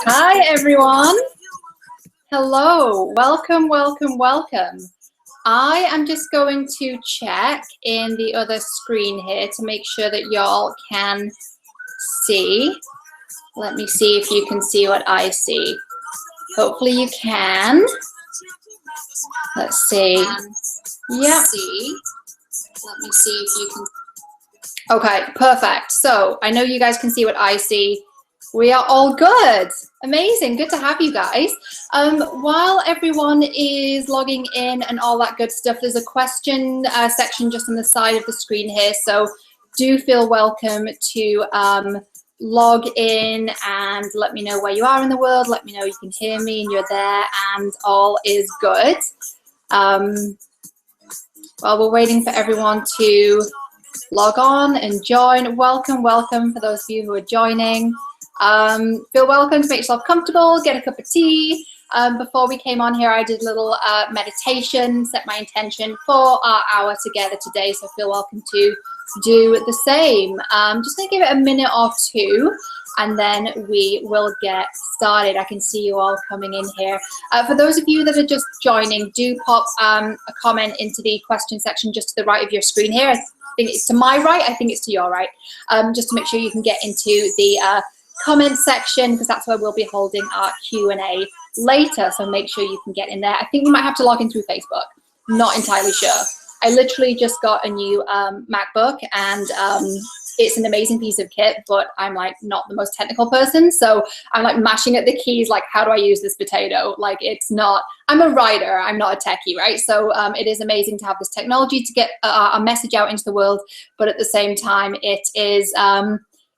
Hi, everyone. Hello. Welcome, welcome, welcome. I am just going to check in the other screen here to make sure that y'all can see. Let me see if you can see what I see. Hopefully you can. Let's see. Yeah. Let me see if you can. Okay, perfect. So I know you guys can see what I see. We are all good. Amazing. Good to have you guys. While everyone is logging in and all that good stuff, there's a question section just on the side of the screen here. So do feel welcome to log in and let me know where you are in the world. Let me know you can hear me and you're there and all is good. While we're waiting for everyone to log on and join, welcome, welcome for those of you who are joining. Feel welcome to make yourself comfortable, get a cup of tea. Before we came on here, I did a little meditation, set my intention for our hour together today, so feel welcome to do the same. Just gonna give it a minute or two, and then we will get started. I can see you all coming in here. For those of you that are just joining, do pop a comment into the question section just to the right of your screen here. I think it's to my right, I think it's to your right, just to make sure you can get into the comment section, because that's where we'll be holding our Q&A later, so make sure you can get in there. I think you might have to log in through Facebook, not entirely sure. I literally just got a new MacBook, and it's an amazing piece of kit, but I'm like not the most technical person, so I'm like mashing at the keys like, how do I use this potato? Like, it's not, I'm a writer, I'm not a techie, right? So it is amazing to have this technology to get a message out into the world, but at the same time it is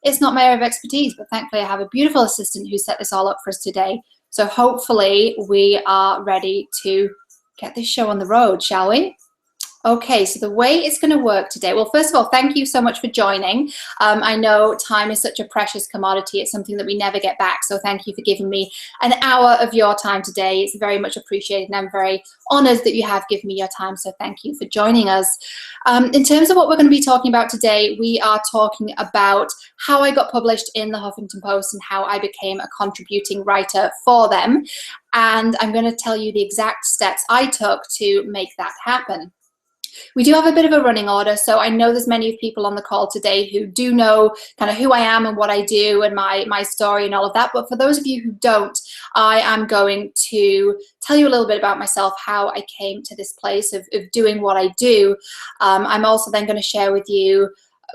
it's not my area of expertise, but thankfully I have a beautiful assistant who set this all up for us today. So hopefully we are ready to get this show on the road, shall we? Okay, so the way it's going to work today, well, first of all, thank you so much for joining. I know time is such a precious commodity. It's something that we never get back. So thank you for giving me an hour of your time today. It's very much appreciated, and I'm very honored that you have given me your time. So thank you for joining us. In terms of what we're going to be talking about today, we are talking about how I got published in the Huffington Post and how I became a contributing writer for them. And I'm going to tell you the exact steps I took to make that happen. We do have a bit of a running order, so I know there's many people on the call today who do know kind of who I am and what I do and my story and all of that, but for those of you who don't, I am going to tell you a little bit about myself, how I came to this place of doing what I do. I'm also then going to share with you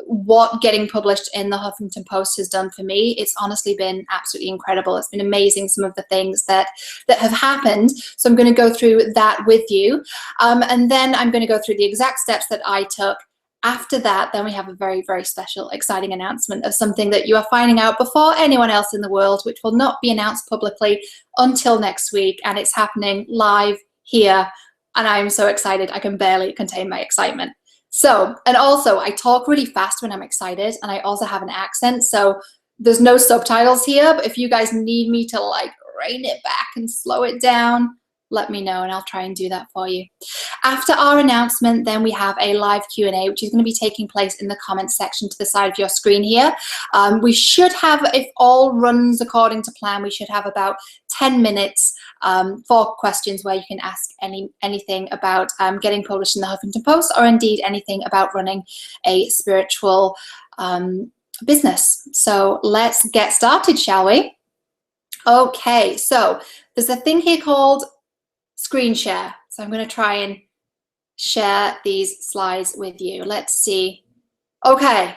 what getting published in the Huffington Post has done for me. It's honestly been absolutely incredible. It's been amazing, some of the things that have happened. So I'm going to go through that with you. And then I'm going to go through the exact steps that I took. After that, then we have a very, very special, exciting announcement of something that you are finding out before anyone else in the world, which will not be announced publicly until next week. And it's happening live here. And I'm so excited. I can barely contain my excitement. So, and also I talk really fast when I'm excited, and I also have an accent, so there's no subtitles here, but if you guys need me to like rein it back and slow it down, let me know and I'll try and do that for you. After our announcement, then we have a live Q&A, which is going to be taking place in the comments section to the side of your screen here. We should have, if all runs according to plan, we should have about 10 minutes for questions where you can ask anything about getting published in the Huffington Post, or indeed anything about running a spiritual business. So let's get started, shall we? Okay, so there's a thing here called screen share. So I'm going to try and share these slides with you. Let's see. Okay,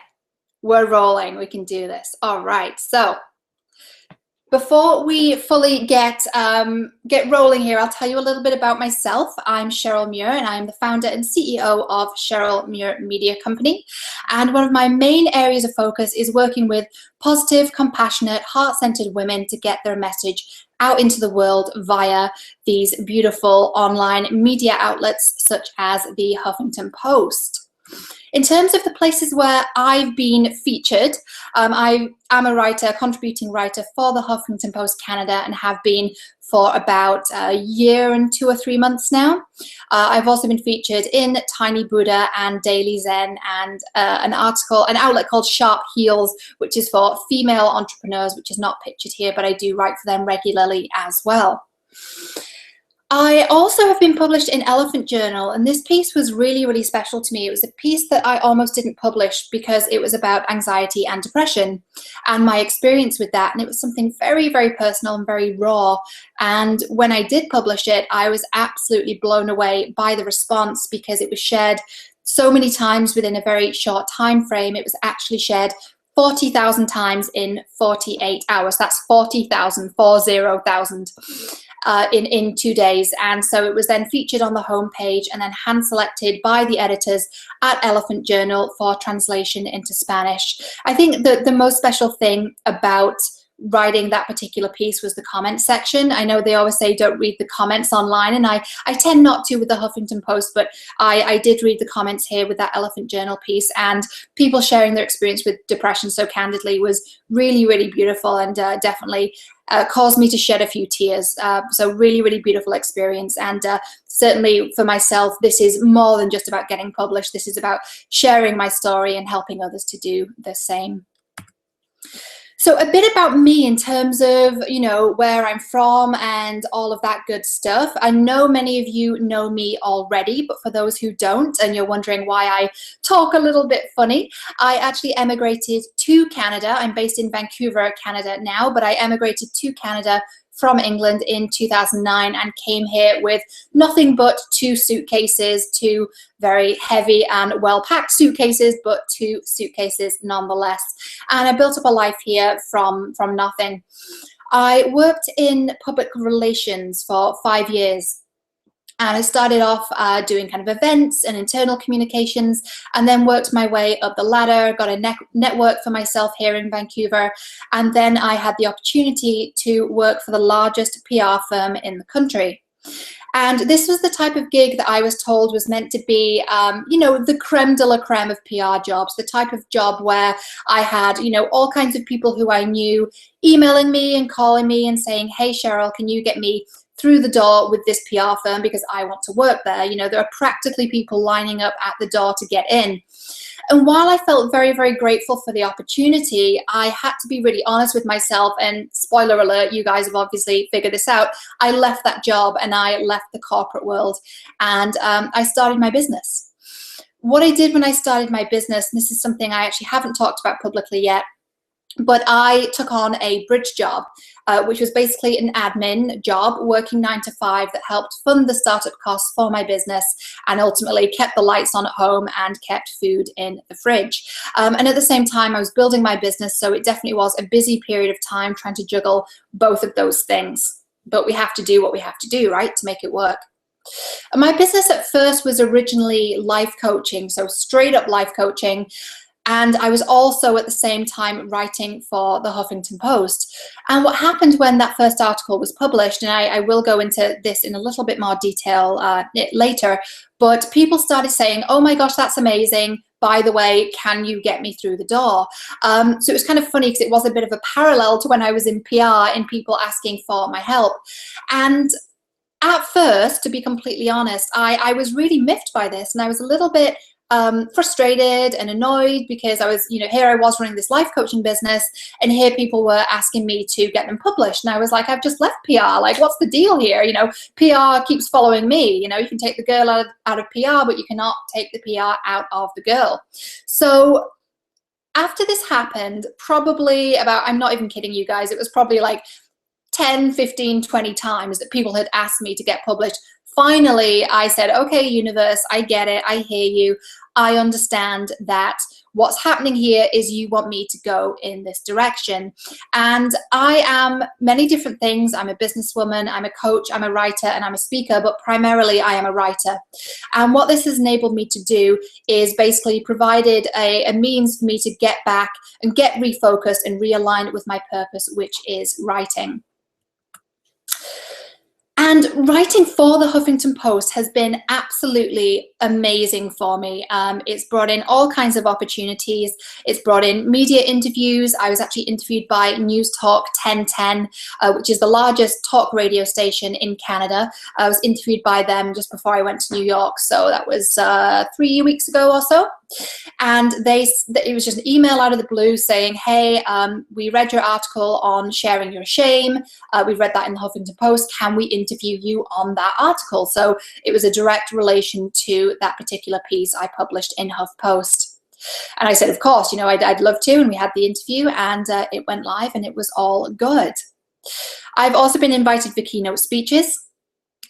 we're rolling. We can do this. All right, so before we fully get rolling here, I'll tell you a little bit about myself. I'm Cheryl Muir, and I'm the founder and CEO of Cheryl Muir Media Company. And one of my main areas of focus is working with positive, compassionate, heart-centered women to get their message out into the world via these beautiful online media outlets such as the Huffington Post. In terms of the places where I've been featured, I am a writer, contributing writer for the Huffington Post Canada, and have been for about a year and 2 or 3 months now. I've also been featured in Tiny Buddha and Daily Zen, and an outlet called Sharp Heels, which is for female entrepreneurs, which is not pictured here, but I do write for them regularly as well. I also have been published in Elephant Journal, and this piece was really, really special to me. It was a piece that I almost didn't publish because it was about anxiety and depression and my experience with that. And it was something very, very personal and very raw. And when I did publish it, I was absolutely blown away by the response, because it was shared so many times within a very short time frame. It was actually shared 40,000 times in 48 hours. That's 40,000, 40,000. In 2 days. And so it was then featured on the homepage and then hand selected by the editors at Elephant Journal for translation into Spanish. I think the most special thing about writing that particular piece was the comment section. I know they always say don't read the comments online, and I tend not to with the Huffington Post, but I did read the comments here with that Elephant Journal piece, and people sharing their experience with depression so candidly was really, really beautiful, and definitely caused me to shed a few tears. So really, really beautiful experience. And certainly for myself, this is more than just about getting published. This is about sharing my story and helping others to do the same. So a bit about me in terms of, where I'm from and all of that good stuff. I know many of you know me already, but for those who don't, and you're wondering why I talk a little bit funny, I actually emigrated to Canada. I'm based in Vancouver, Canada now, but I emigrated to Canada from England in 2009 and came here with nothing but 2 suitcases, 2 very heavy and well-packed suitcases, but 2 suitcases nonetheless. And I built up a life here from nothing. I worked in public relations for 5 years. And I started off doing kind of events and internal communications, and then worked my way up the ladder, got a network for myself here in Vancouver. And then I had the opportunity to work for the largest PR firm in the country. And this was the type of gig that I was told was meant to be, the creme de la creme of PR jobs, the type of job where I had, all kinds of people who I knew emailing me and calling me and saying, hey, Cheryl, can you get me through the door with this PR firm because I want to work there. There are practically people lining up at the door to get in. And while I felt very, very grateful for the opportunity, I had to be really honest with myself, and spoiler alert, you guys have obviously figured this out. I left that job and I left the corporate world, and I started my business. What I did when I started my business, and this is something I actually haven't talked about publicly yet, but I took on a bridge job, which was basically an admin job, working 9 to 5, that helped fund the startup costs for my business and ultimately kept the lights on at home and kept food in the fridge. And at the same time, I was building my business, so it definitely was a busy period of time trying to juggle both of those things. But we have to do what we have to do, right, to make it work. And my business at first was originally life coaching, so straight up life coaching. And I was also at the same time writing for the Huffington Post. And what happened when that first article was published, and I will go into this in a little bit more detail later, but people started saying, oh my gosh, that's amazing. By the way, can you get me through the door? So it was kind of funny because it was a bit of a parallel to when I was in PR and people asking for my help. And at first, to be completely honest, I was really miffed by this, and I was a little bit frustrated and annoyed because I was, here I was running this life coaching business, and here people were asking me to get them published. And I was like, I've just left PR. Like, what's the deal here? PR keeps following me. You can take the girl out of PR, but you cannot take the PR out of the girl. So after this happened, probably about, I'm not even kidding you guys, it was probably like 10, 15, 20 times that people had asked me to get published. Finally, I said, okay, universe, I get it. I hear you. I understand that what's happening here is you want me to go in this direction. And I am many different things. I'm a businesswoman, I'm a coach, I'm a writer, and I'm a speaker, but primarily I am a writer. And what this has enabled me to do is basically provided a means for me to get back and get refocused and realigned with my purpose, which is writing. And writing for the Huffington Post has been absolutely amazing for me. It's brought in all kinds of opportunities. It's brought in media interviews. I was actually interviewed by News Talk 1010, which is the largest talk radio station in Canada. I was interviewed by them just before I went to New York, so that was 3 weeks ago or so. And it was just an email out of the blue saying, hey, we read your article on sharing your shame. We read that in the Huffington Post. Can we interview you on that article? So it was a direct relation to that particular piece I published in HuffPost. And I said, of course, I'd love to. And we had the interview, and it went live, and it was all good. I've also been invited for keynote speeches.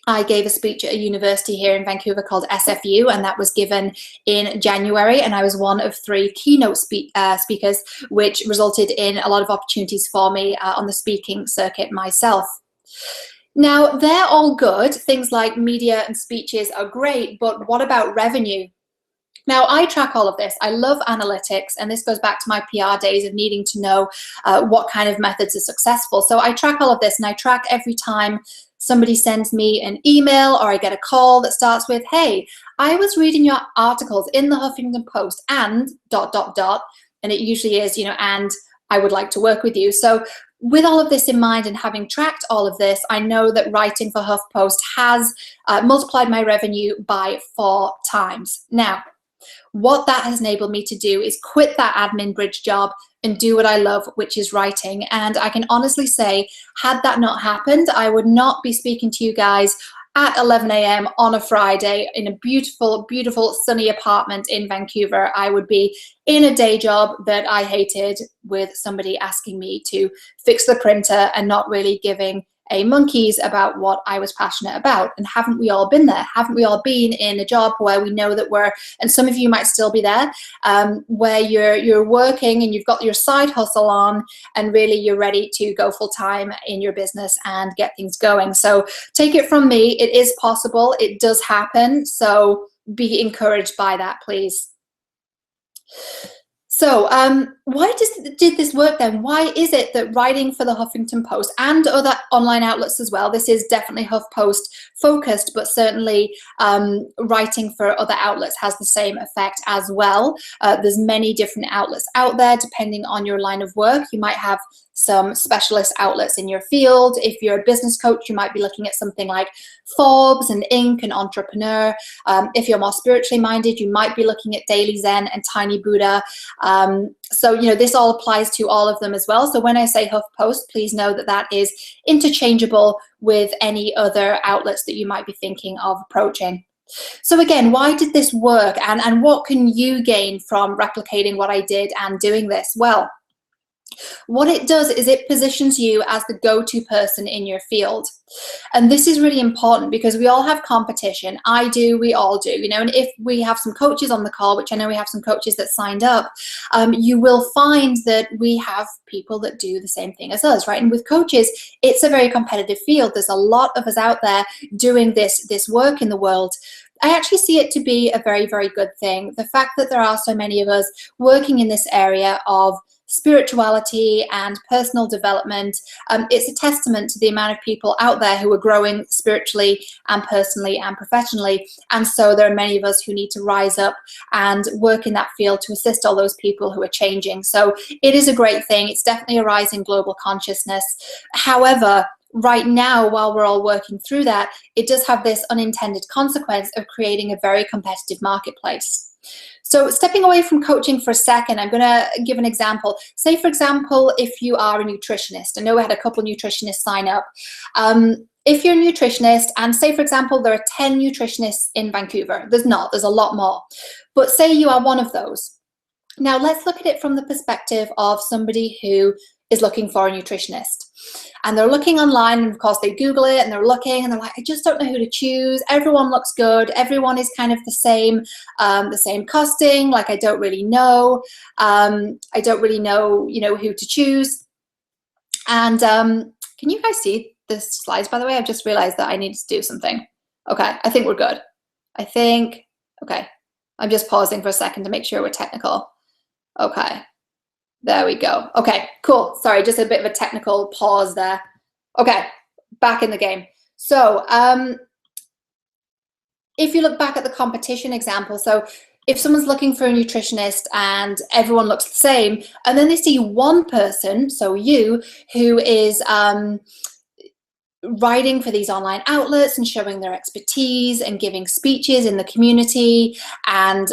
I gave a speech at a university here in Vancouver called SFU, and that was given in January, and I was one of 3 keynote speakers, which resulted in a lot of opportunities for me on the speaking circuit myself. Now, they're all good. Things like media and speeches are great, but what about revenue? Now, I track all of this. I love analytics, and this goes back to my PR days of needing to know what kind of methods are successful. So I track all of this, and I track every time somebody sends me an email or I get a call that starts with, hey, I was reading your articles in the Huffington Post and ... and it usually is, and I would like to work with you. So with all of this in mind and having tracked all of this, I know that writing for HuffPost has multiplied my revenue by 4 times. Now, what that has enabled me to do is quit that admin bridge job and do what I love, which is writing. And I can honestly say, had that not happened, I would not be speaking to you guys at 11 a.m. on a Friday in a beautiful, beautiful sunny apartment in Vancouver. I would be in a day job that I hated with somebody asking me to fix the printer and not really giving a monkeys about what I was passionate about. And haven't we all been there? Haven't we all been in a job where we know that and some of you might still be there, where you're working and you've got your side hustle on, and really you're ready to go full time in your business and get things going. So take it from me, it is possible, it does happen. So be encouraged by that, please. So why did this work then? Why is it that writing for the Huffington Post and other online outlets as well, this is definitely HuffPost focused, but certainly writing for other outlets has the same effect as well. There's many different outlets out there depending on your line of work. You might have some specialist outlets in your field. If you're a business coach, you might be looking at something like Forbes and Inc. and Entrepreneur. If you're more spiritually minded, you might be looking at Daily Zen and Tiny Buddha. So, this all applies to all of them as well. So when I say HuffPost, please know that that is interchangeable with any other outlets that you might be thinking of approaching. So again, why did this work, and what can you gain from replicating what I did and doing this? Well, what it does is it positions you as the go-to person in your field. And this is really important because we all have competition. I do, we all do, and if we have some coaches on the call, which I know we have some coaches that signed up, you will find that we have people that do the same thing as us, right? And with coaches, it's a very competitive field. There's a lot of us out there doing this work in the world. I actually see it to be a very, very good thing. The fact that there are so many of us working in this area of spirituality and personal development, it's a testament to the amount of people out there who are growing spiritually and personally and professionally. And so there are many of us who need to rise up and work in that field to assist all those people who are changing. So it is a great thing. It's definitely a rise in global consciousness. However, right now, while we're all working through that, it does have this unintended consequence of creating a very competitive marketplace. So stepping away from coaching for a second, I'm going to give an example. Say, for example, if you are a nutritionist. I know we had a couple of nutritionists sign up. If you're a nutritionist, and say, for example, there are 10 nutritionists in Vancouver. There's a lot more. But say you are one of those. Now, let's look at it from the perspective of somebody who is looking for a nutritionist. And they're looking online, and of course they Google it, and they're looking, and they're like, I just don't know who to choose. Everyone looks good. Everyone is kind of the same costing. Like, I don't really know. I don't really know, who to choose. And can you guys see the slides, by the way? I've just realized that I need to do something. Okay, I think we're good. Okay. I'm just pausing for a second to make sure we're technical. Okay. There we go. Okay, cool. Sorry, just a bit of a technical pause there. Okay, back in the game. So if you look back at the competition example, so if someone's looking for a nutritionist and everyone looks the same, and then they see one person, so you, who is writing for these online outlets and showing their expertise and giving speeches in the community, and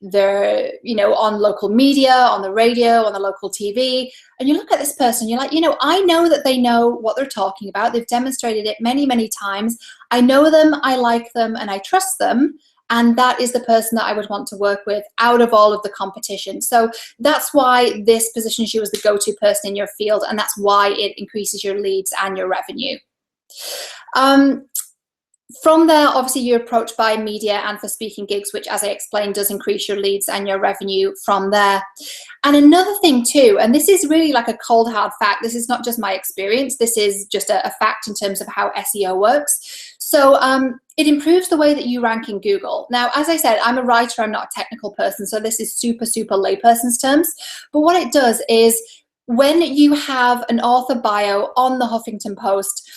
they're, you know, on local media, on the radio, on the local TV, and you look at this person, you're like, you know, I know that they know what they're talking about. They've demonstrated it many, many times. I know them, I like them, and I trust them. And that is the person that I would want to work with out of all of the competition. So that's why this positions you as the go-to person in your field, and that's why it increases your leads and your revenue. From there, obviously, you're approached by media and for speaking gigs, which, as I explained, does increase your leads and your revenue from there. And another thing too, and this is really like a cold hard fact, this is not just my experience, this is just a fact in terms of how SEO works. So it improves the way that you rank in Google. Now, as I said, I'm a writer, I'm not a technical person, so this is super, super layperson's terms. But what it does is when you have an author bio on the Huffington Post,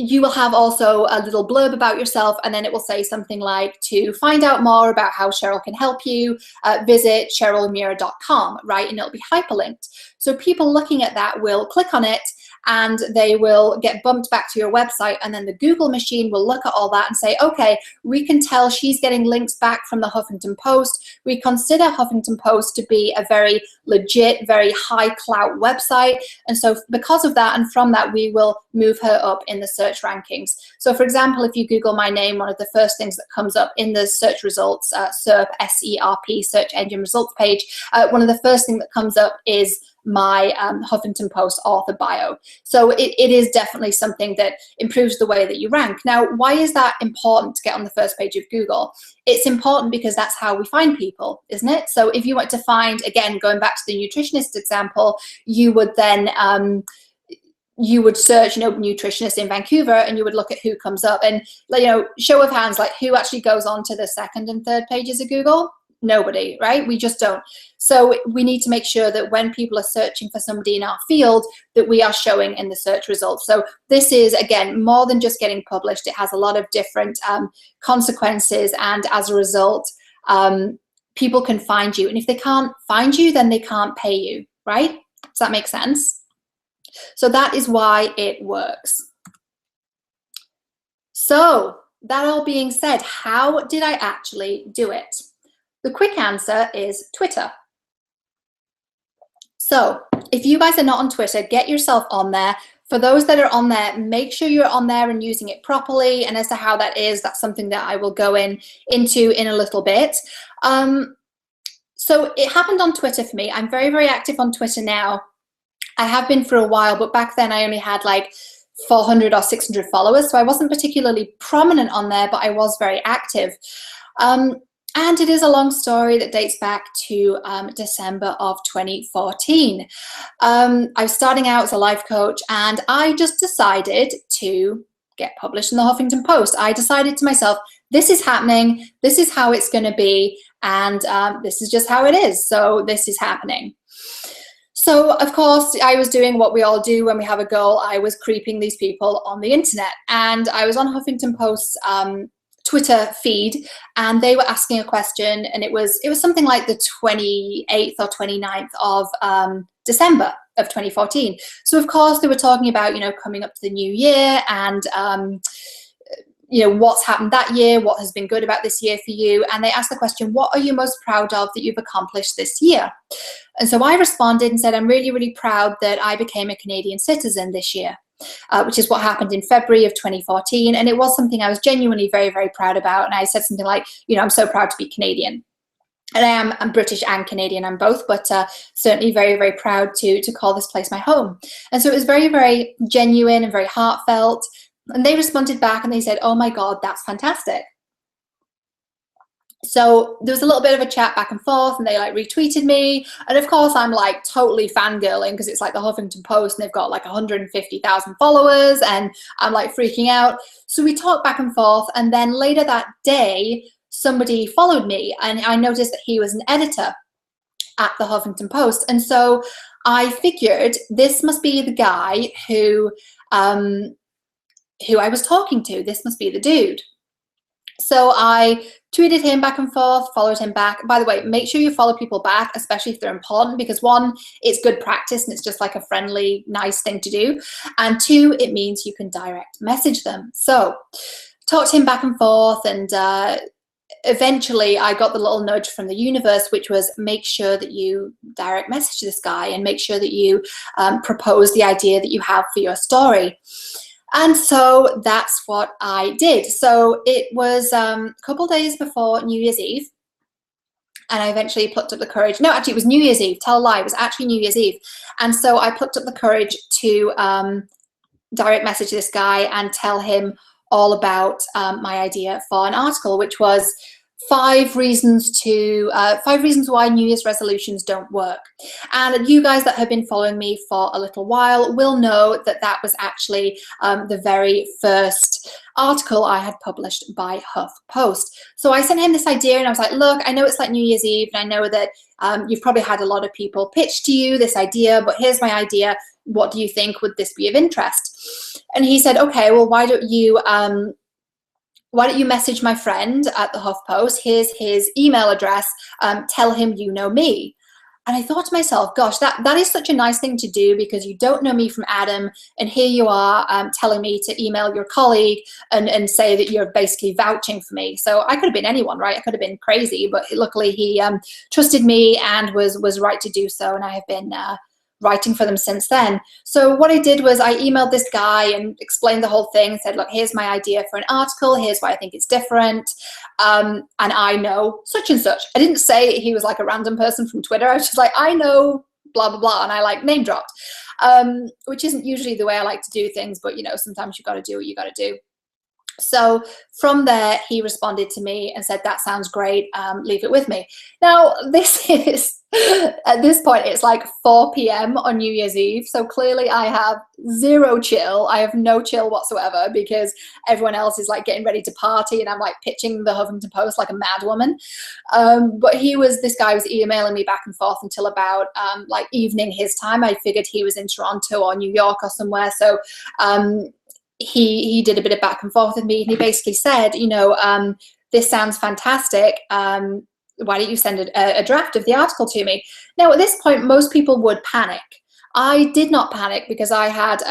you will have also a little blurb about yourself, and then it will say something like, to find out more about how Cheryl can help you, visit cherylmura.com, right? And it'll be hyperlinked. So people looking at that will click on it and they will get bumped back to your website, and then the Google machine will look at all that and say, okay, we can tell she's getting links back from the Huffington Post. We consider Huffington Post to be a very legit, very high clout website, and so because of that and from that, we will move her up in the search rankings. So for example, if you Google my name, one of the first things that comes up in the search results, SERP, S-E-R-P, search engine results page, one of the first things that comes up is my Huffington Post author bio. So it is definitely something that improves the way that you rank. Now, why is that important to get on the first page of Google? It's important because that's how we find people, isn't it? So if you want to find, again, going back to the nutritionist example, you would then you would search, you know, nutritionist in Vancouver, and you would look at who comes up. And, you know, show of hands, like who actually goes on to the second and third pages of Google? Nobody, right? We just don't. So we need to make sure that when people are searching for somebody in our field, that we are showing in the search results. So this is, again, more than just getting published. It has a lot of different consequences, and as a result, people can find you. And if they can't find you, then they can't pay you, right? Does that make sense? So that is why it works. So that all being said, how did I actually do it? The quick answer is Twitter. So if you guys are not on Twitter, get yourself on there. For those that are on there, make sure you're on there and using it properly. And as to how that is, that's something that I will go into in a little bit. So it happened on Twitter for me. I'm very, very active on Twitter now. I have been for a while, but back then I only had like 400 or 600 followers. So I wasn't particularly prominent on there, but I was very active. And it is a long story that dates back to December of 2014. I was starting out as a life coach, and I just decided to get published in the Huffington Post. I decided to myself, this is happening, this is how it's going to be, and this is just how it is. So this is happening. So, of course, I was doing what we all do when we have a goal. I was creeping these people on the internet, and I was on Huffington Post's Twitter feed, and they were asking a question, and it was something like the 28th or 29th of December of 2014. So of course they were talking about, you know, coming up to the new year, and you know, what's happened that year, what has been good about this year for you, and they asked the question, what are you most proud of that you've accomplished this year? And so I responded and said, I'm really, really proud that I became a Canadian citizen this year. Which is what happened in February of 2014. And it was something I was genuinely very, very proud about. And I said something like, you know, I'm so proud to be Canadian. And I'm British and Canadian, I'm both, but certainly very, very proud to call this place my home. And so it was very, very genuine and very heartfelt. And they responded back and they said, oh my God, that's fantastic. So there was a little bit of a chat back and forth, and they like retweeted me. And of course I'm like totally fangirling because it's like the Huffington Post and they've got like 150,000 followers, and I'm like freaking out. So we talked back and forth, and then later that day, somebody followed me, and I noticed that he was an editor at the Huffington Post. And so I figured this must be the guy who who I was talking to. This must be the dude. So I tweeted him back and forth, followed him back. By the way, make sure you follow people back, especially if they're important, because one, it's good practice and it's just like a friendly, nice thing to do. And two, it means you can direct message them. So talked to him back and forth, and eventually I got the little nudge from the universe, which was make sure that you direct message this guy and make sure that you propose the idea that you have for your story. And so that's what I did. So it was a couple days before New Year's Eve, and I eventually plucked up the courage. No, actually, it was New Year's Eve. Tell a lie. It was actually New Year's Eve. And so I plucked up the courage to direct message this guy and tell him all about my idea for an article, which was 5 reasons why New Year's resolutions don't work. And you guys that have been following me for a little while will know that that was actually the very first article I had published by HuffPost. So I sent him this idea and I was like, look, I know it's like New Year's Eve and I know that you've probably had a lot of people pitch to you this idea, but here's my idea. What do you think? Would this be of interest? And he said, okay, well, why don't you message my friend at the HuffPost? Here's his email address. Tell him you know me. And I thought to myself, gosh, that is such a nice thing to do, because you don't know me from Adam, and here you are telling me to email your colleague and say that you're basically vouching for me. So I could have been anyone, right? I could have been crazy, but luckily he trusted me and was right to do so, and I have been writing for them since then. So what I did was I emailed this guy and explained the whole thing and said, look, here's my idea for an article. Here's why I think it's different. And I know such and such. I didn't say he was like a random person from Twitter. I was just like, I know blah, blah, blah. And I like name dropped, which isn't usually the way I like to do things. But, you know, sometimes you got to do what you got to do. So from there, he responded to me and said, that sounds great. Leave it with me. Now, this is, at this point, it's like 4 p.m. on New Year's Eve. So clearly I have zero chill. I have no chill whatsoever, because everyone else is like getting ready to party and I'm like pitching the Huffington Post like a mad woman. But this guy was emailing me back and forth until about like evening his time. I figured he was in Toronto or New York or somewhere. So he did a bit of back and forth with me, and he basically said, you know, this sounds fantastic. Why don't you send a draft of the article to me? Now, at this point, most people would panic. I did not panic, because I had,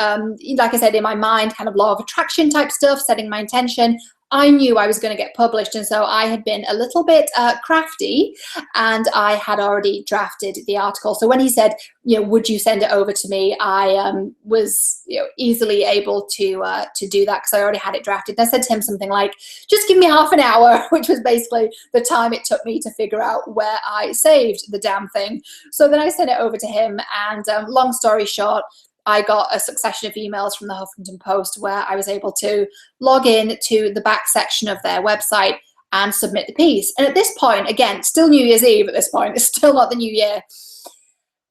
like I said, in my mind, kind of law of attraction type stuff, setting my intention. I knew I was going to get published, and so I had been a little bit crafty, and I had already drafted the article. So when he said, you know, would you send it over to me, I was, you know, easily able to do that, because I already had it drafted. And I said to him something like, just give me half an hour, which was basically the time it took me to figure out where I saved the damn thing. So then I sent it over to him, and long story short, I got a succession of emails from the Huffington Post where I was able to log in to the back section of their website and submit the piece. And at this point, again, still New Year's Eve at this point, it's still not the new year.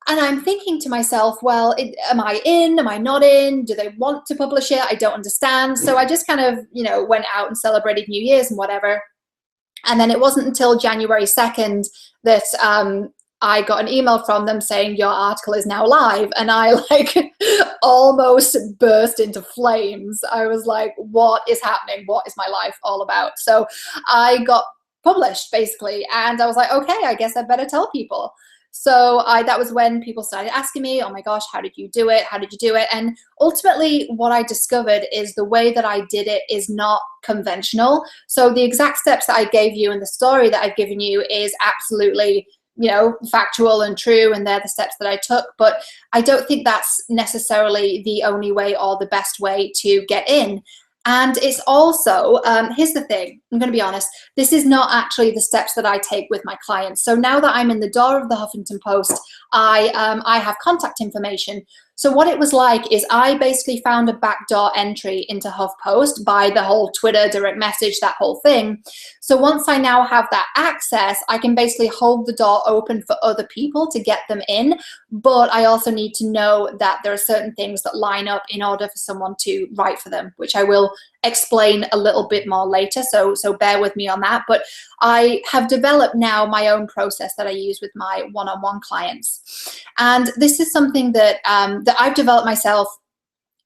And I'm thinking to myself, well, am I in? Am I not in? Do they want to publish it? I don't understand. So I just kind of, you know, went out and celebrated New Year's and whatever. And then it wasn't until January 2nd that I got an email from them saying your article is now live, and I like almost burst into flames. I was like, what is happening? What is my life all about? So I got published basically, and I was like, okay, I guess I better tell people. So that was when people started asking me, oh my gosh, how did you do it? How did you do it? And ultimately what I discovered is the way that I did it is not conventional. So the exact steps that I gave you in the story that I've given you is absolutely, you know, factual and true, and they're the steps that I took, but I don't think that's necessarily the only way or the best way to get in. And it's also, here's the thing, I'm going to be honest, this is not actually the steps that I take with my clients. So now that I'm in the door of the Huffington Post, I have contact information. So what it was like is I basically found a backdoor entry into HuffPost by the whole Twitter direct message, that whole thing. So once I now have that access, I can basically hold the door open for other people to get them in. But I also need to know that there are certain things that line up in order for someone to write for them, which I will explain a little bit more later. So bear with me on that. But I have developed now my own process that I use with my one-on-one clients. And this is something that that I've developed myself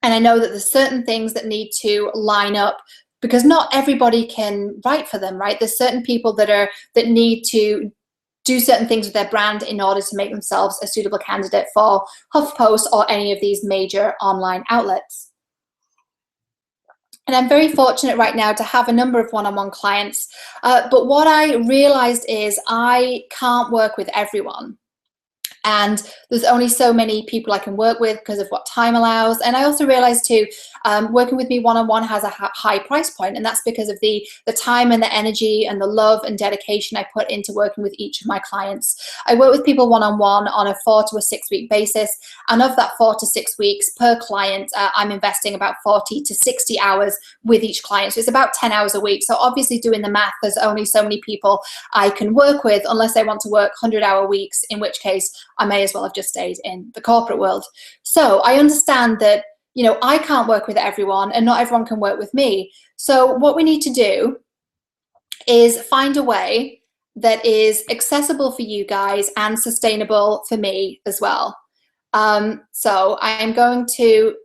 And I know that there's certain things that need to line up because not everybody can write for them, right? There's certain people that need to do certain things with their brand in order to make themselves a suitable candidate for HuffPost or any of these major online outlets. And I'm very fortunate right now to have a number of one-on-one clients. But what I realized is I can't work with everyone. And there's only so many people I can work with because of what time allows. And I also realized too, working with me one-on-one has a high price point, and that's because of the time and the energy and the love and dedication I put into working with each of my clients. I work with people one-on-one on a 4 to 6 week basis, and of that 4 to 6 weeks per client, I'm investing about 40 to 60 hours with each client. So it's about 10 hours a week. So obviously doing the math, there's only so many people I can work with unless I want to work 100-hour weeks, in which case I may as well have just stayed in the corporate world. So I understand that, you know, I can't work with everyone and not everyone can work with me. So what we need to do is find a way that is accessible for you guys and sustainable for me as well. So I'm going to,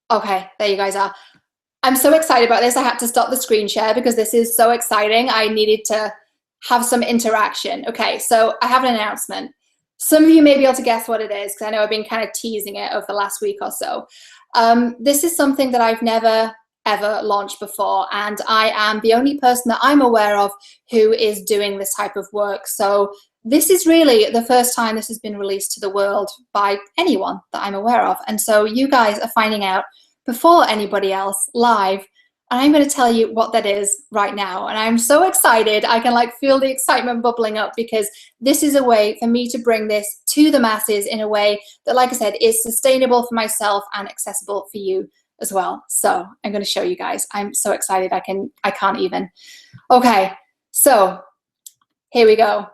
okay, there you guys are. I'm so excited about this. I had to stop the screen share because this is so exciting. I needed to have some interaction. Okay, so I have an announcement. Some of you may be able to guess what it is because I know I've been kind of teasing it over the last week or so. This is something that I've never, ever launched before, and I am the only person that I'm aware of who is doing this type of work. So this is really the first time this has been released to the world by anyone that I'm aware of. And so you guys are finding out before anybody else live. And I'm going to tell you what that is right now. And I'm so excited. I can like feel the excitement bubbling up because this is a way for me to bring this to the masses in a way that, like I said, is sustainable for myself and accessible for you as well. So I'm going to show you guys. I'm so excited. I can't even. Okay, so here we go.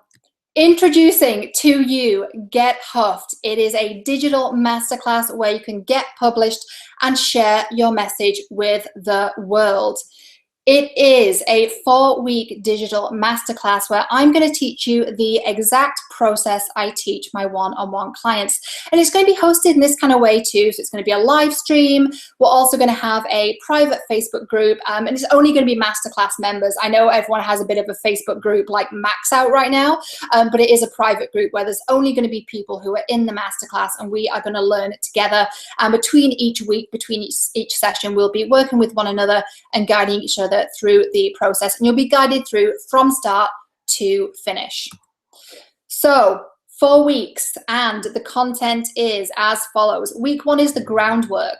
Introducing to you Get Huffed. It is a digital masterclass where you can get published and share your message with the world. It is a 4-week digital masterclass where I'm going to teach you the exact process I teach my one-on-one clients. And it's going to be hosted in this kind of way too. So it's going to be a live stream. We're also going to have a private Facebook group, and it's only going to be masterclass members. I know everyone has a bit of a Facebook group like max out right now, but it is a private group where there's only going to be people who are in the masterclass, and we are going to learn it together. And between each week, between each session, we'll be working with one another and guiding each other through the process, and you'll be guided through from start to finish. So 4 weeks, and the content is as follows. Week 1 is the groundwork.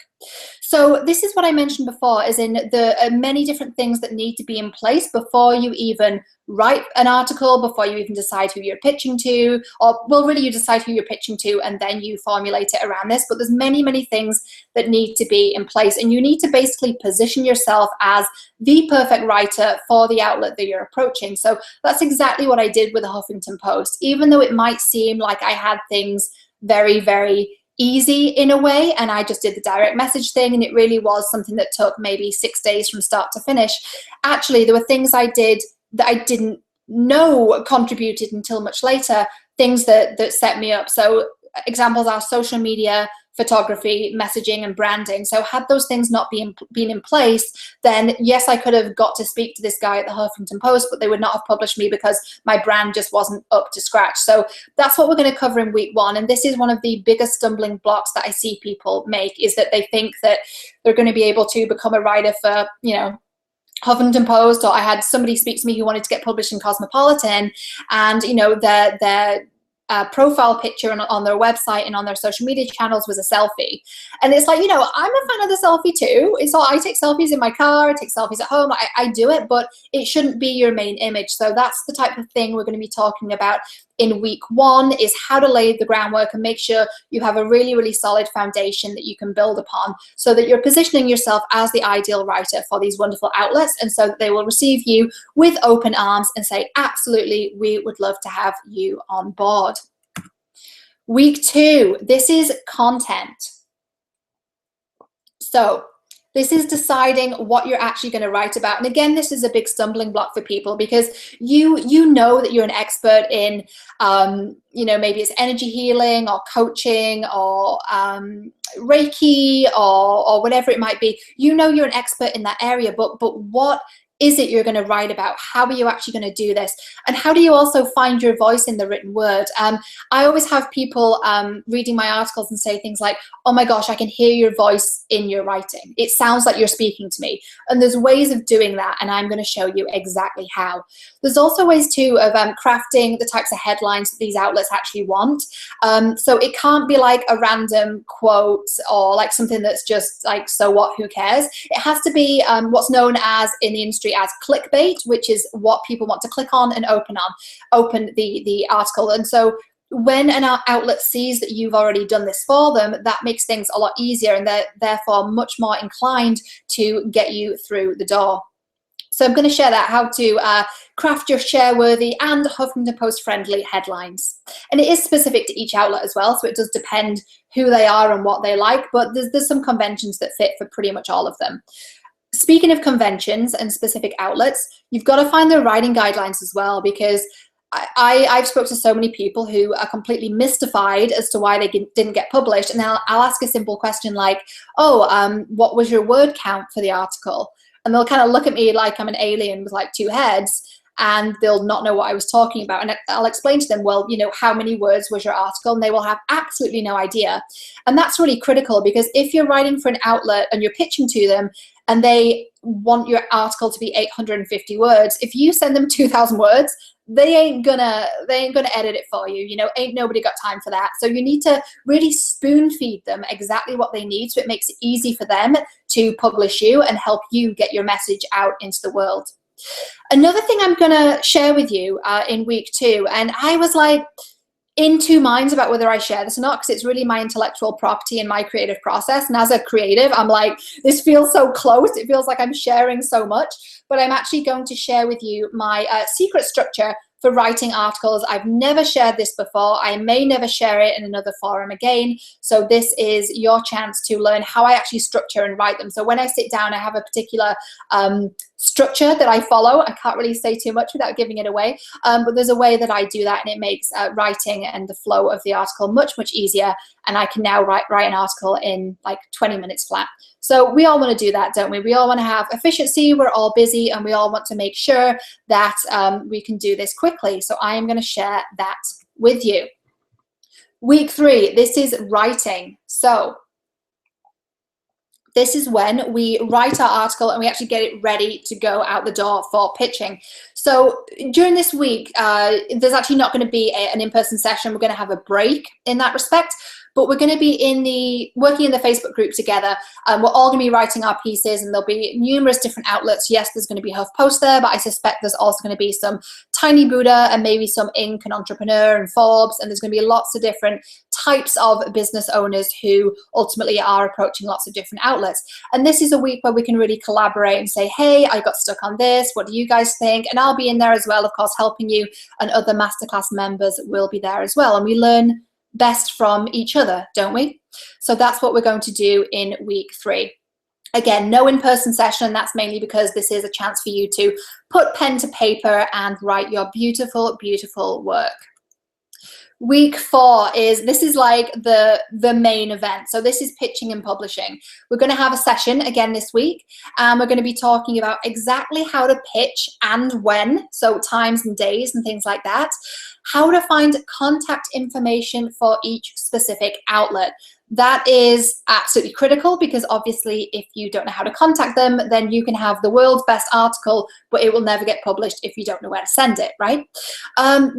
So this is what I mentioned before, as in the many different things that need to be in place before you even write an article, before you even decide who you're pitching to, or well, really you decide who you're pitching to and then you formulate it around this. But there's many, many things that need to be in place, and you need to basically position yourself as the perfect writer for the outlet that you're approaching. So that's exactly what I did with the Huffington Post. Even though it might seem like I had things very, very easy in a way, and I just did the direct message thing, and it really was something that took maybe 6 days from start to finish. Actually, there were things I did that I didn't know contributed until much later, things that set me up. So examples are social media, photography, messaging, and branding. So had those things not been in place, then yes, I could have got to speak to this guy at the Huffington Post, but they would not have published me because my brand just wasn't up to scratch. So that's what we're going to cover in week 1. And this is one of the biggest stumbling blocks that I see people make, is that they think that they're going to be able to become a writer for, you know, Huffington Post, or I had somebody speak to me who wanted to get published in Cosmopolitan, and you know their profile picture on their website and on their social media channels was a selfie. And it's like, you know, I'm a fan of the selfie too. It's all, I take selfies in my car, I take selfies at home, I do it, but it shouldn't be your main image. So that's the type of thing we're going to be talking about in week 1, is how to lay the groundwork and make sure you have a really, really solid foundation that you can build upon, so that you're positioning yourself as the ideal writer for these wonderful outlets, and so that they will receive you with open arms and say, absolutely, we would love to have you on board. Week 2, this is content. So This is deciding what you're actually going to write about. And again, this is a big stumbling block for people because you know that you're an expert in, maybe it's energy healing or coaching or Reiki or whatever it might be. You know you're an expert in that area, but what is it you're going to write about? How are you actually going to do this? And how do you also find your voice in the written word? I always have people reading my articles and say things like, oh my gosh, I can hear your voice in your writing. It sounds like you're speaking to me. And there's ways of doing that, and I'm going to show you exactly how. There's also ways too of crafting the types of headlines that these outlets actually want. So it can't be like a random quote or like something that's just like, so what, who cares? It has to be what's known as in the industry as clickbait, which is what people want to click on and open the article. And so when an outlet sees that you've already done this for them, that makes things a lot easier, and they're therefore much more inclined to get you through the door. So I'm going to share that, how to craft your share-worthy and Huffington Post friendly headlines. And it is specific to each outlet as well, so it does depend who they are and what they like, but there's some conventions that fit for pretty much all of them. Speaking of conventions and specific outlets, you've got to find the writing guidelines as well, because I've spoken to so many people who are completely mystified as to why they didn't get published. And I'll ask a simple question like, what was your word count for the article? And they'll kind of look at me like I'm an alien with like two heads, and they'll not know what I was talking about. And I'll explain to them, well, how many words was your article? And they will have absolutely no idea. And that's really critical, because if you're writing for an outlet and you're pitching to them and they want your article to be 850 words, if you send them 2,000 words, they ain't gonna edit it for you. Ain't nobody got time for that. So you need to really spoon feed them exactly what they need, so it makes it easy for them to publish you and help you get your message out into the world. Another thing I'm gonna share with you in week 2, and I was like in two minds about whether I share this or not, because it's really my intellectual property and my creative process. And as a creative, I'm like, this feels so close. It feels like I'm sharing so much, but I'm actually going to share with you my secret structure for writing articles. I've never shared this before. I may never share it in another forum again. So this is your chance to learn how I actually structure and write them. So when I sit down, I have a particular structure that I follow. I can't really say too much without giving it away, but there's a way that I do that, and it makes writing and the flow of the article much, much easier. And I can now write an article in like 20 minutes flat. So we all want to do that, don't we? We all want to have efficiency. We're all busy, and we all want to make sure that we can do this quickly. So I am going to share that with you. Week 3, this is writing. So this is when we write our article and we actually get it ready to go out the door for pitching. So during this week, there's actually not going to be an in-person session. We're going to have a break in that respect. But we're going to be working in the Facebook group together. We're all going to be writing our pieces, and there'll be numerous different outlets. Yes, there's going to be HuffPost there, but I suspect there's also going to be some Tiny Buddha and maybe some Inc. and Entrepreneur and Forbes, and there's going to be lots of different types of business owners who ultimately are approaching lots of different outlets. And this is a week where we can really collaborate and say, hey, I got stuck on this. What do you guys think? And I'll be in there as well, of course, helping you, and other Masterclass members will be there as well. And we learn best from each other, don't we? So that's what we're going to do in week 3. Again, no in-person session. That's mainly because this is a chance for you to put pen to paper and write your beautiful, beautiful work. Week 4 this is like the main event. So this is pitching and publishing. We're going to have a session again this week, and we're going to be talking about exactly how to pitch and when, so times and days and things like that, how to find contact information for each specific outlet. That is absolutely critical, because obviously if you don't know how to contact them, then you can have the world's best article, but it will never get published if you don't know where to send it, right?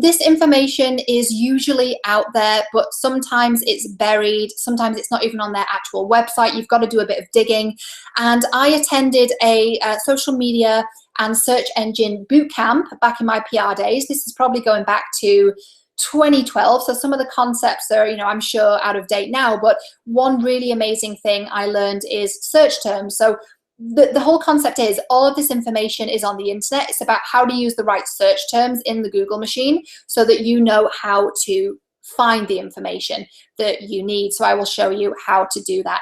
This information is usually out there, but sometimes it's buried. Sometimes it's not even on their actual website. You've got to do a bit of digging. And I attended a social media and search engine bootcamp back in my PR days. This is probably going back to 2012, so some of the concepts are, I'm sure out of date now, but one really amazing thing I learned is search terms. So the whole concept is all of this information is on the internet. It's about how to use the right search terms in the Google machine so that you know how to find the information that you need. So I will show you how to do that.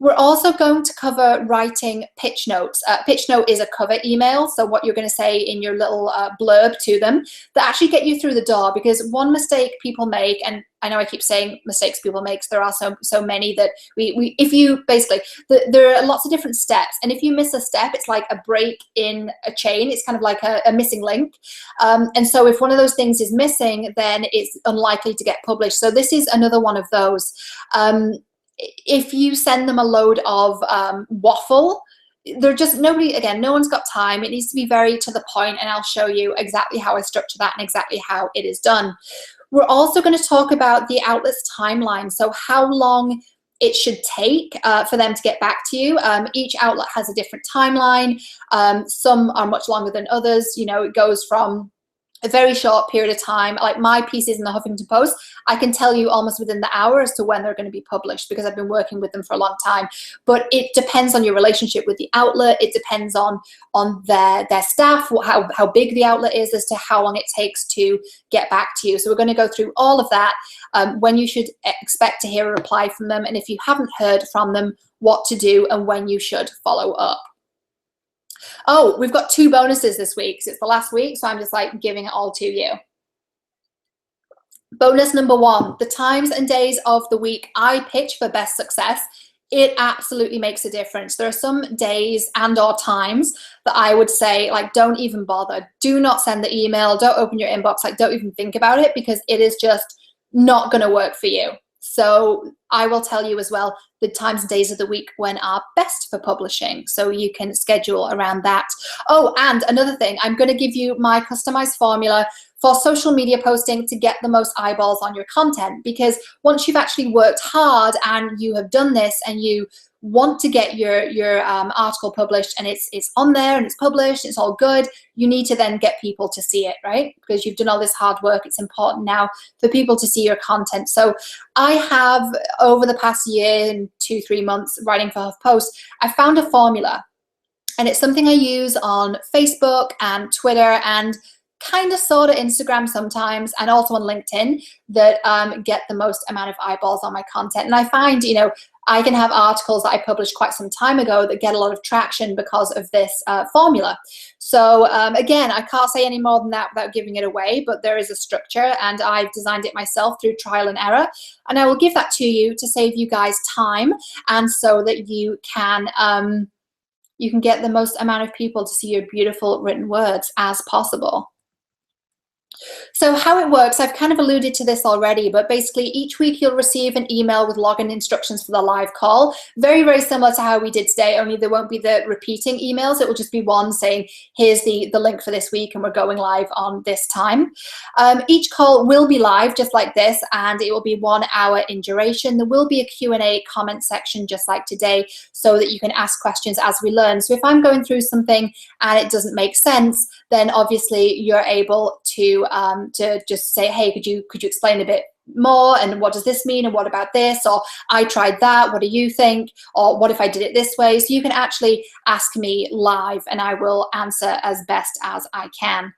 We're also going to cover writing pitch notes. Pitch note is a cover email, so what you're going to say in your little blurb to them that actually get you through the door, because one mistake people make, and I know I keep saying mistakes people make, there are so many that if you basically, there are lots of different steps, and if you miss a step, it's like a break in a chain. It's kind of like a missing link. And so if one of those things is missing, then it's unlikely to get published. So this is another one of those. If you send them a load of waffle, they're just no one's got time. It needs to be very to the point, and I'll show you exactly how I structure that and exactly how it is done. We're also going to talk about the outlet's timeline, so how long it should take for them to get back to you. Each outlet has a different timeline. Some are much longer than others. You know, it goes from a very short period of time. Like my pieces in the Huffington Post, I can tell you almost within the hour as to when they're going to be published, because I've been working with them for a long time. But it depends on your relationship with the outlet. It depends on their staff, how big the outlet is, as to how long it takes to get back to you. So we're going to go through all of that, when you should expect to hear a reply from them, and if you haven't heard from them, what to do and when you should follow up. Oh, we've got 2 bonuses this week. So it's the last week, so I'm just like giving it all to you. Bonus number 1, the times and days of the week I pitch for best success. It absolutely makes a difference. There are some days and or times that I would say, like, don't even bother. Do not send the email. Don't open your inbox. Like, don't even think about it, because it is just not going to work for you. So I will tell you as well the times and days of the week when are best for publishing, so you can schedule around that. Oh, and another thing, I'm going to give you my customized formula for social media posting to get the most eyeballs on your content, because once you've actually worked hard and you have done this and you want to get your article published, and it's on there and it's published, it's all good, you need to then get people to see it, right? Because you've done all this hard work. It's important now for people to see your content. So I have, over the past year and 2-3 months writing for HuffPost, I found a formula, and it's something I use on Facebook and Twitter and kind of sort of Instagram sometimes, and also on LinkedIn, that get the most amount of eyeballs on my content. And I find, you know, I can have articles that I published quite some time ago that get a lot of traction because of this formula. So again, I can't say any more than that without giving it away, but there is a structure, and I've designed it myself through trial and error. And I will give that to you to save you guys time, and so that you can get the most amount of people to see your beautiful written words as possible. So how it works, I've kind of alluded to this already, but basically each week you'll receive an email with login instructions for the live call. Very, very similar to how we did today, only there won't be the repeating emails. It will just be one saying, here's the link for this week and we're going live on this time. Each call will be live just like this, and it will be 1 hour in duration. There will be a Q&A comment section just like today, so that you can ask questions as we learn. So if I'm going through something and it doesn't make sense, then obviously you're able to just say, hey, could you explain a bit more, and what does this mean, and what about this, or I tried that, what do you think, or what if I did it this way? So you can actually ask me live, and I will answer as best as I can.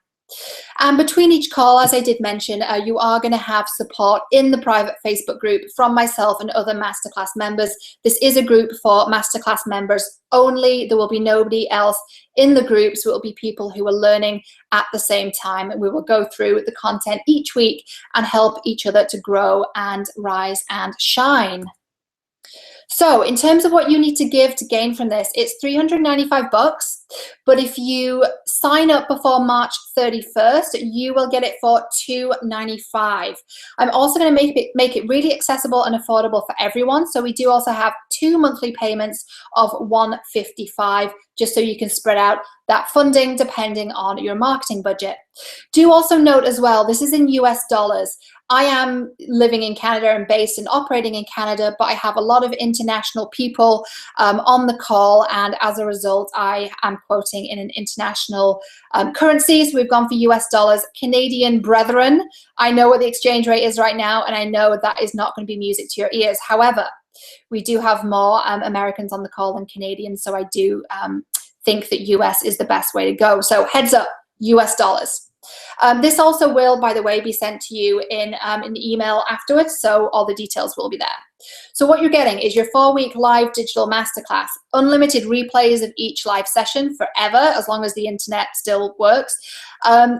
And between each call, as I did mention, you are going to have support in the private Facebook group from myself and other Masterclass members. This is a group for Masterclass members only. There will be nobody else in the group, so it will be people who are learning at the same time. And we will go through the content each week and help each other to grow and rise and shine. So in terms of what you need to give to gain from this, it's $395, but if you sign up before March 31st, you will get it for $295. I'm also going to make it really accessible and affordable for everyone. So we do also have 2 monthly payments of $155, just so you can spread out that funding depending on your marketing budget. Do also note as well, this is in US dollars. I am living in Canada and based and operating in Canada, but I have a lot of international people on the call, and as a result, I am quoting in an international currency. So we've gone for US dollars. Canadian brethren, I know what the exchange rate is right now, and I know that is not going to be music to your ears. However, we do have more Americans on the call than Canadians, so I do think that US is the best way to go. So heads up, US dollars. This also will, by the way, be sent to you in an email afterwards, so all the details will be there. So what you're getting is your 4-week live digital masterclass, unlimited replays of each live session forever, as long as the internet still works,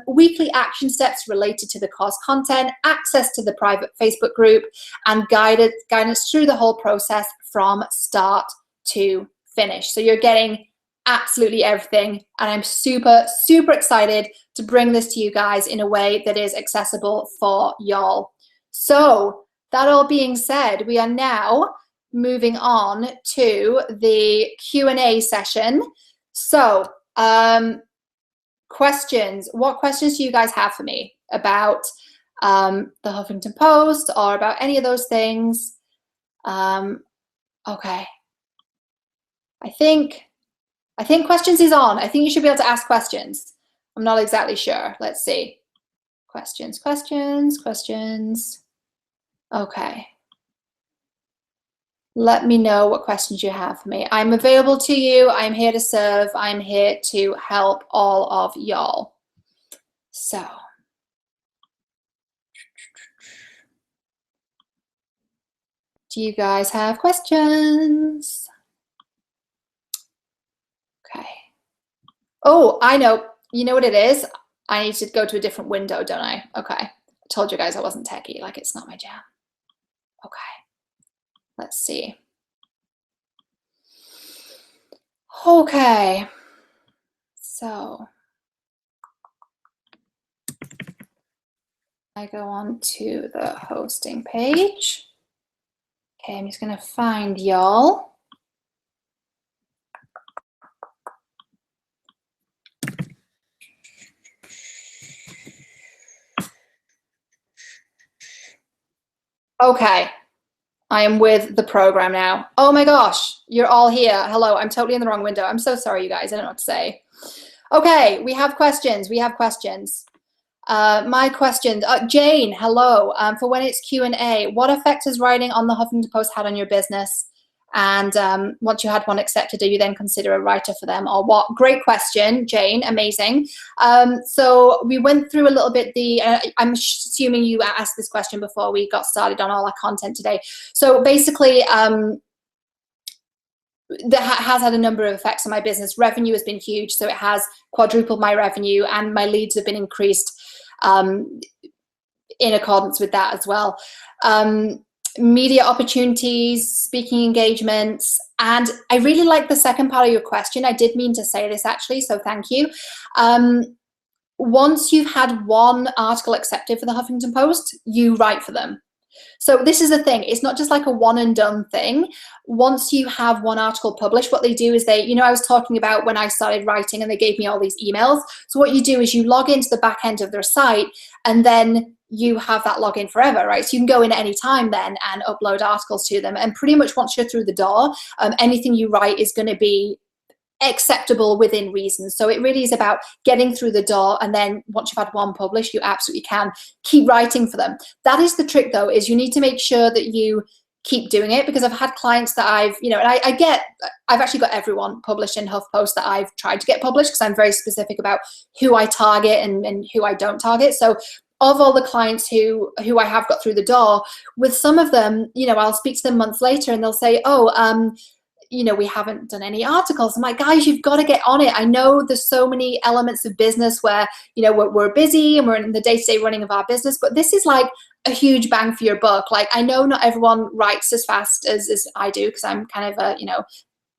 weekly action steps related to the course content, access to the private Facebook group, and guidance through the whole process from start to finish. So you're getting absolutely everything, and I'm super, super excited to bring this to you guys in a way that is accessible for y'all. So that all being said, we are now moving on to the Q&A session. So questions, what questions do you guys have for me about the Huffington Post or about any of those things? Okay, I think questions is on. I think you should be able to ask questions. I'm not exactly sure. Let's see. Questions. Okay. Let me know what questions you have for me. I'm available to you. I'm here to serve. I'm here to help all of y'all. So. Do you guys have questions? Okay. Oh, I know. You know what it is? I need to go to a different window, don't I? Okay. I told you guys I wasn't techie, like it's not my jam. Okay. Let's see. Okay. So I go on to the hosting page. Okay, I'm just gonna find y'all. Okay, I am with the program now. Oh my gosh, you're all here. Hello, I'm totally in the wrong window. I'm so sorry, you guys. I don't know what to say. Okay, we have questions. My question, Jane, hello. For when it's Q&A, what effect has writing on the Huffington Post had on your business? And once you had one accepted, do you then consider a writer for them or what? Great question, Jane, amazing. So we went through a little bit I'm assuming you asked this question before we got started on all our content today. So basically, that has had a number of effects on my business. Revenue has been huge, so it has quadrupled my revenue, and my leads have been increased in accordance with that as well. Media opportunities, speaking engagements, and I really like the second part of your question. I did mean to say this actually, so thank you. Once you've had one article accepted for the Huffington Post, you write for them. So this is the thing, it's not just like a one and done thing. Once you have one article published, what they do is I was talking about when I started writing and they gave me all these emails. So what you do is you log into the back end of their site and then you have that login forever, right? So you can go in at any time then and upload articles to them. And pretty much once you're through the door, anything you write is going to be acceptable within reason. So it really is about getting through the door, and then once you've had one published, you absolutely can keep writing for them. That is the trick though, is you need to make sure that you keep doing it, because I've had clients that I've actually got everyone published in HuffPost that I've tried to get published, because I'm very specific about who I target and who I don't target. So of all the clients who I have got through the door, with some of them, I'll speak to them months later and they'll say, oh, we haven't done any articles. I'm like, guys, you've got to get on it. I know there's so many elements of business where, we're busy and we're in the day-to-day running of our business, but this is like a huge bang for your buck. Like, I know not everyone writes as fast as I do, because I'm kind of a,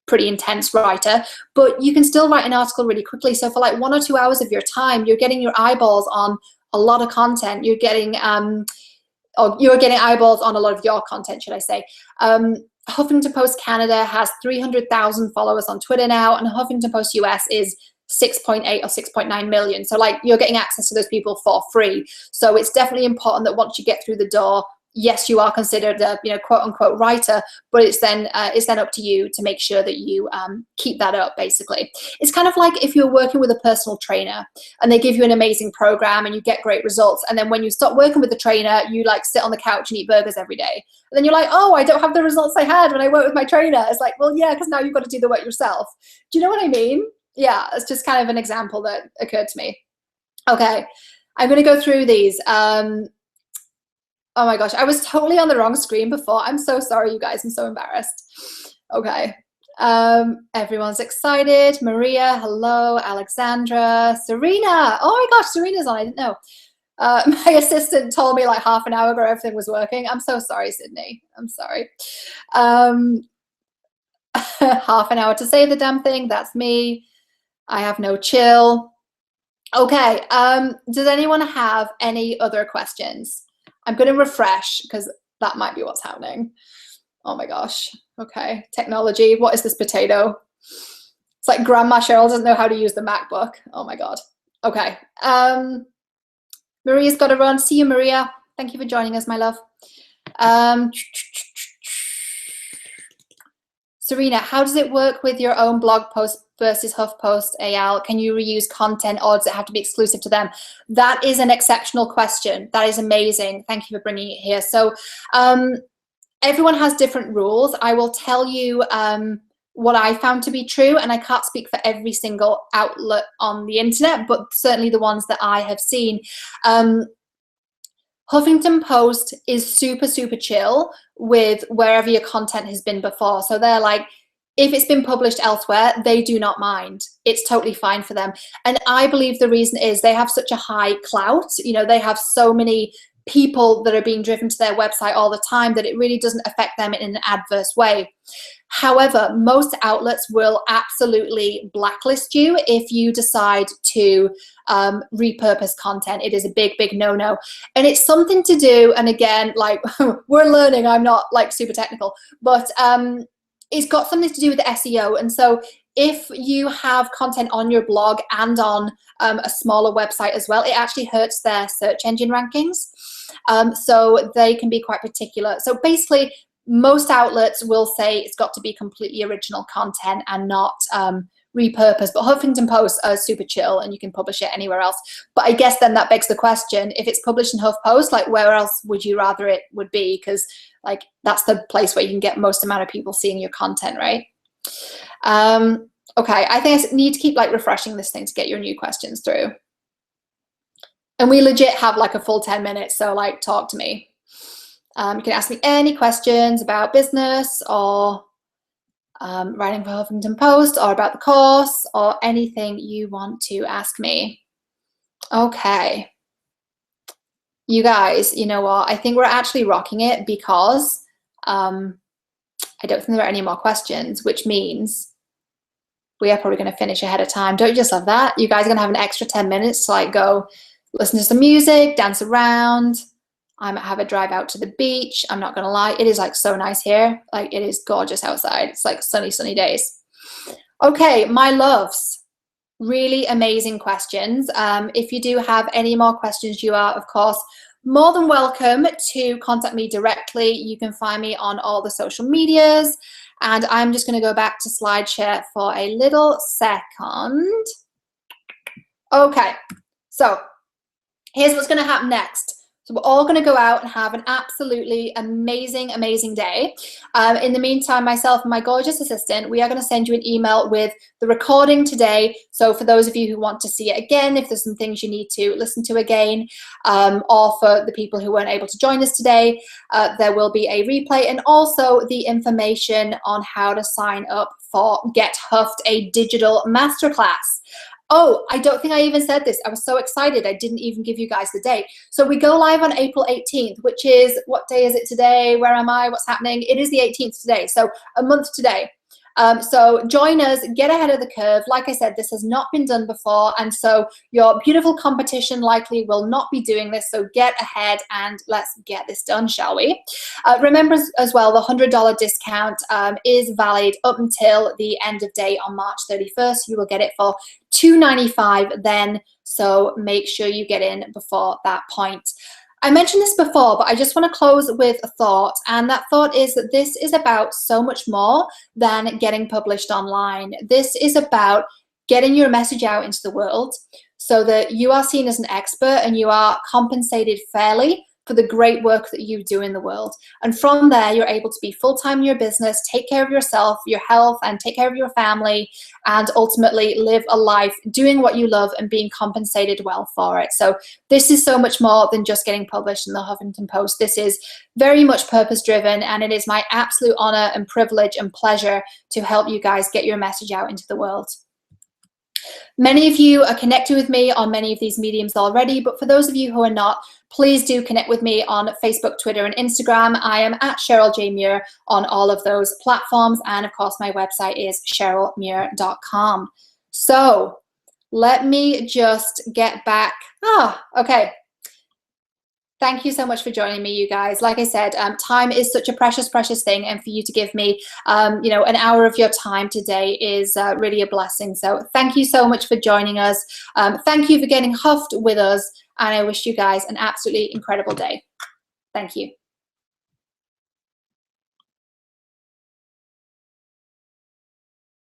pretty intense writer, but you can still write an article really quickly. So for like 1 or 2 hours of your time, you're getting your eyeballs on a lot of content. You're getting eyeballs on a lot of your content, should I say. Huffington Post Canada has 300,000 followers on Twitter now, and Huffington Post US is 6.8 or 6.9 million. So like, you're getting access to those people for free. So it's definitely important that once you get through the door, yes, you are considered a quote unquote writer, but it's then up to you to make sure that you keep that up. Basically, it's kind of like if you're working with a personal trainer and they give you an amazing program and you get great results, and then when you stop working with the trainer, you like sit on the couch and eat burgers every day, and then you're like, oh, I don't have the results I had when I worked with my trainer. It's like, well, yeah, because now you've got to do the work yourself. Do you know what I mean? Yeah, it's just kind of an example that occurred to me. Okay. I'm going to go through these. Oh my gosh, I was totally on the wrong screen before. I'm so sorry, you guys. I'm so embarrassed. Okay. Everyone's excited. Maria, hello. Alexandra, Serena. Oh my gosh, Serena's on. I didn't know. My assistant told me like half an hour ago everything was working. I'm so sorry, Sydney. I'm sorry. Half an hour to say the damn thing. That's me. I have no chill. Okay. Does anyone have any other questions? I'm going to refresh because that might be what's happening. Oh my gosh. Okay. Technology. What is this potato? It's like Grandma Cheryl doesn't know how to use the MacBook. Oh my God. Okay. Maria's got to run. See you, Maria. Thank you for joining us, my love. Serena, how does it work with your own blog post versus HuffPost AL? Can you reuse content, or does it have to be exclusive to them? That is an exceptional question. That is amazing. Thank you for bringing it here. So everyone has different rules. I will tell you what I found to be true, and I can't speak for every single outlet on the internet, but certainly the ones that I have seen. Huffington Post is super, super chill with wherever your content has been before. So they're like, if it's been published elsewhere, they do not mind. It's totally fine for them. And I believe the reason is they have such a high clout. You know, they have so many people that are being driven to their website all the time that it really doesn't affect them in an adverse way. However, most outlets will absolutely blacklist you if you decide to repurpose content. It is a big, big no-no. And it's something to do, and again, like we're learning, I'm not like super technical, but it's got something to do with SEO. And so if you have content on your blog and on a smaller website as well, it actually hurts their search engine rankings. So they can be quite particular. So basically, most outlets will say it's got to be completely original content and not repurposed. But Huffington Post are super chill and you can publish it anywhere else. But I guess then that begs the question, if it's published in HuffPost, like where else would you rather it would be? Because like that's the place where you can get most amount of people seeing your content, right? Okay, I think I need to keep like refreshing this thing to get your new questions through. And we legit have like a full 10 minutes, so like talk to me. You can ask me any questions about business or writing for Huffington Post or about the course or anything you want to ask me. Okay. You guys, you know what? I think we're actually rocking it because I don't think there are any more questions, which means we are probably going to finish ahead of time. Don't you just love that? You guys are going to have an extra 10 minutes to like go listen to some music, dance around. I might have a drive out to the beach. I'm not gonna lie, it is like so nice here. Like it is gorgeous outside. It's like sunny, sunny days. Okay, my loves, really amazing questions. If you do have any more questions, you are, of course, more than welcome to contact me directly. You can find me on all the social medias. And I'm just gonna go back to SlideShare for a little second. Okay, so here's what's gonna happen next. So we're all going to go out and have an absolutely amazing, amazing day. In the meantime, myself and my gorgeous assistant, we are going to send you an email with the recording today. So for those of you who want to see it again, if there's some things you need to listen to again, or for the people who weren't able to join us today, there will be a replay and also the information on how to sign up for Get Huffed, a digital masterclass. Oh, I don't think I even said this. I was so excited. I didn't even give you guys the date. So we go live on April 18th, which is, what day is it today? Where am I? What's happening? It is the 18th today. So a month today. So join us, get ahead of the curve. Like I said, this has not been done before. And so your beautiful competition likely will not be doing this. So get ahead and let's get this done, shall we? Remember as well, the $100 discount is valid up until the end of day on March 31st. You will get it for $295 then. So make sure you get in before that point. I mentioned this before, but I just want to close with a thought, and that thought is that this is about so much more than getting published online. This is about getting your message out into the world so that you are seen as an expert and you are compensated fairly for the great work that you do in the world. And from there, you're able to be full-time in your business, take care of yourself, your health, and take care of your family, and ultimately live a life doing what you love and being compensated well for it. So this is so much more than just getting published in the Huffington Post. This is very much purpose-driven, and it is my absolute honor and privilege and pleasure to help you guys get your message out into the world. Many of you are connected with me on many of these mediums already, but for those of you who are not, please do connect with me on Facebook, Twitter, and Instagram. I am at Cheryl J. Muir on all of those platforms, and of course my website is cherylmuir.com. So let me just get back. Okay. Thank you so much for joining me, you guys. Like I said, time is such a precious, precious thing, and for you to give me, you know, an hour of your time today is really a blessing. So thank you so much for joining us. Thank you for getting huffed with us, and I wish you guys an absolutely incredible day. Thank you.